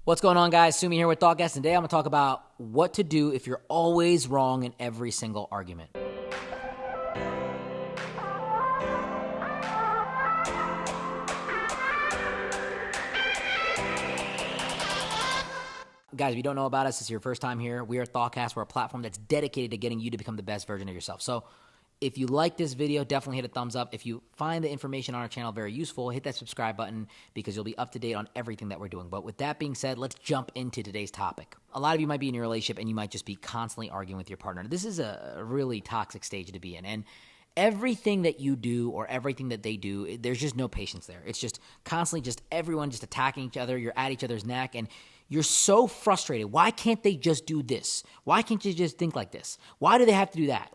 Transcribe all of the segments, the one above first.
What's going on, guys? Sumi here with ThoughtCast, and today I'm going to talk about what to do if you're always wrong in every single argument. Guys, if you don't know about us, it's your first time here. We are ThoughtCast. We're a platform that's dedicated to getting you to become the best version of yourself. So if you like this video, definitely hit a thumbs up. If you find the information on our channel very useful, hit that subscribe button because you'll be up to date on everything that we're doing. But with that being said, let's jump into today's topic. A lot of you might be in a relationship and you might just be constantly arguing with your partner. This is a really toxic stage to be in. And everything that you do or everything that they do, there's just no patience there. It's just constantly just everyone just attacking each other. You're at each other's neck and you're so frustrated. Why can't they just do this? Why can't you just think like this? Why do they have to do that?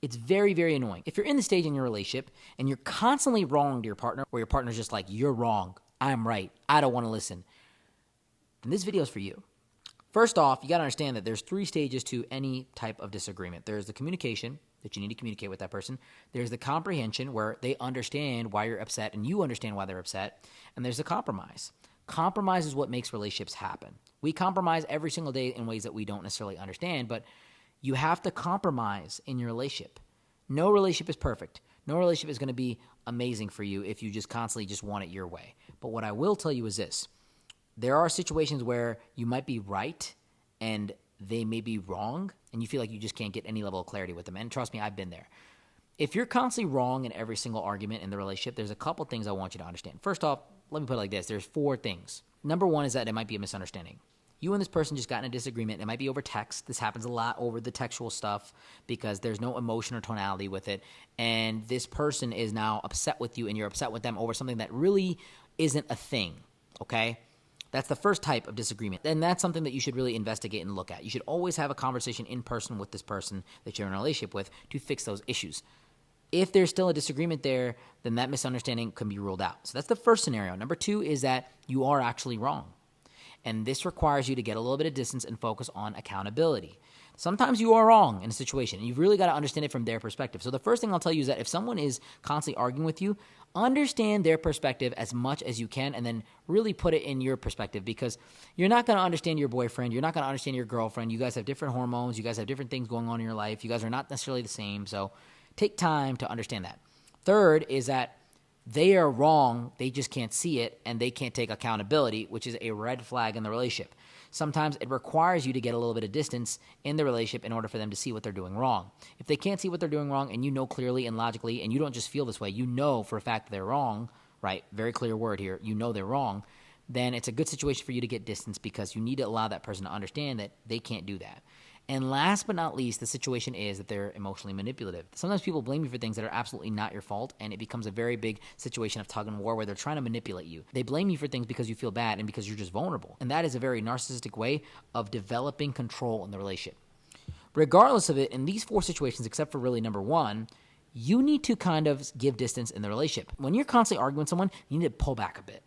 It's very, very annoying. If you're in the stage in your relationship and you're constantly wrong to your partner, where your partner's just like, you're wrong, I'm right, I don't want to listen, then this video is for you. First off, you got to understand that there's 3 stages to any type of disagreement. There's the communication, that you need to communicate with that person. There's the comprehension, where they understand why you're upset and you understand why they're upset. And there's the compromise. Compromise is what makes relationships happen. We compromise every single day in ways that we don't necessarily understand, but you have to compromise in your relationship. No relationship is perfect. No relationship is going to be amazing for you if you just constantly just want it your way. But what I will tell you is this. There are situations where you might be right and they may be wrong, and you feel like you just can't get any level of clarity with them. And trust me, I've been there. If you're constantly wrong in every single argument in the relationship, there's a couple things I want you to understand. First off, let me put it like this. There's 4 things. Number 1 is that it might be a misunderstanding. You and this person just got in a disagreement. It might be over text. This happens a lot over the textual stuff because there's no emotion or tonality with it. And this person is now upset with you and you're upset with them over something that really isn't a thing, okay? That's the first type of disagreement. And that's something that you should really investigate and look at. You should always have a conversation in person with this person that you're in a relationship with to fix those issues. If there's still a disagreement there, then that misunderstanding can be ruled out. So that's the first scenario. Number 2 is that you are actually wrong. And this requires you to get a little bit of distance and focus on accountability. Sometimes you are wrong in a situation, and you've really got to understand it from their perspective. So the first thing I'll tell you is that if someone is constantly arguing with you, understand their perspective as much as you can and then really put it in your perspective, because you're not going to understand your boyfriend. You're not going to understand your girlfriend. You guys have different hormones. You guys have different things going on in your life. You guys are not necessarily the same. So take time to understand that. Third is that they are wrong, they just can't see it, and they can't take accountability, which is a red flag in the relationship. Sometimes it requires you to get a little bit of distance in the relationship in order for them to see what they're doing wrong. If they can't see what they're doing wrong, and you know clearly and logically, and you don't just feel this way, you know for a fact that they're wrong, right? Very clear word here, you know they're wrong, then it's a good situation for you to get distance because you need to allow that person to understand that they can't do that. And last but not least, the situation is that they're emotionally manipulative. Sometimes people blame you for things that are absolutely not your fault, and it becomes a very big situation of tug and war where they're trying to manipulate you. They blame you for things because you feel bad and because you're just vulnerable. And that is a very narcissistic way of developing control in the relationship. Regardless of it, in these 4 situations, except for really number 1, you need to kind of give distance in the relationship. When you're constantly arguing with someone, you need to pull back a bit.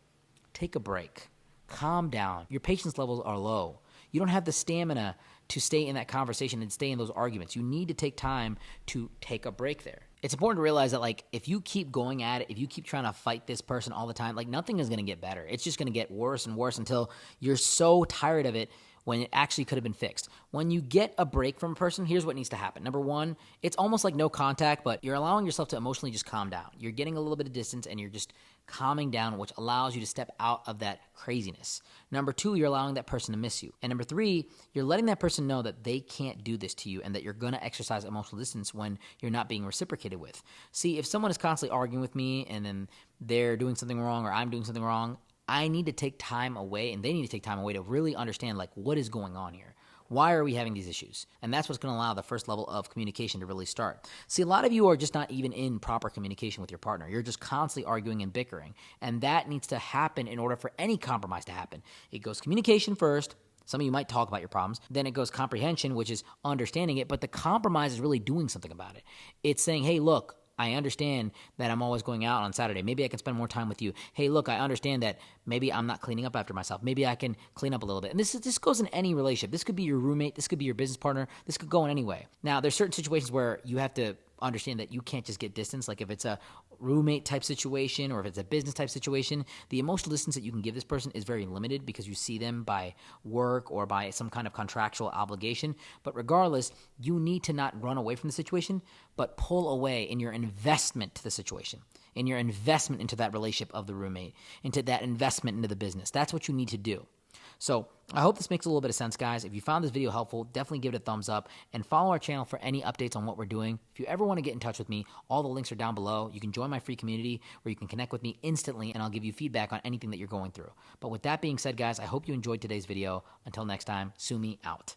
Take a break. Calm down. Your patience levels are low. You don't have the stamina to stay in that conversation and stay in those arguments. You need to take time to take a break there. It's important to realize that if you keep going at it, if you keep trying to fight this person all the time, nothing is going to get better. It's just going to get worse and worse until you're so tired of it when it actually could have been fixed. When you get a break from a person, here's what needs to happen. Number 1, it's almost like no contact, but you're allowing yourself to emotionally just calm down. You're getting a little bit of distance and you're just calming down, which allows you to step out of that craziness. Number 2, you're allowing that person to miss you. And number 3, you're letting that person know that they can't do this to you and that you're going to exercise emotional distance when you're not being reciprocated with. See, if someone is constantly arguing with me and then they're doing something wrong or I'm doing something wrong, I need to take time away and they need to take time away to really understand what is going on here. Why are we having these issues? And that's what's going to allow the first level of communication to really start. See, a lot of you are just not even in proper communication with your partner. You're just constantly arguing and bickering. And that needs to happen in order for any compromise to happen. It goes communication first. Some of you might talk about your problems. Then it goes comprehension, which is understanding it. But the compromise is really doing something about it. It's saying, hey, look, I understand that I'm always going out on Saturday. Maybe I can spend more time with you. Hey, look, I understand that maybe I'm not cleaning up after myself. Maybe I can clean up a little bit. And this goes in any relationship. This could be your roommate. This could be your business partner. This could go in any way. Now, there's certain situations where you have to understand that you can't just get distance. Like if it's a roommate type situation or if it's a business type situation, the emotional distance that you can give this person is very limited because you see them by work or by some kind of contractual obligation. But regardless, you need to not run away from the situation, but pull away in your investment to the situation, in your investment into that relationship of the roommate, into that investment into the business. That's what you need to do. So I hope this makes a little bit of sense, guys. If you found this video helpful, definitely give it a thumbs up and follow our channel for any updates on what we're doing. If you ever want to get in touch with me, all the links are down below. You can join my free community where you can connect with me instantly and I'll give you feedback on anything that you're going through. But with that being said, guys, I hope you enjoyed today's video. Until next time, Sumi out.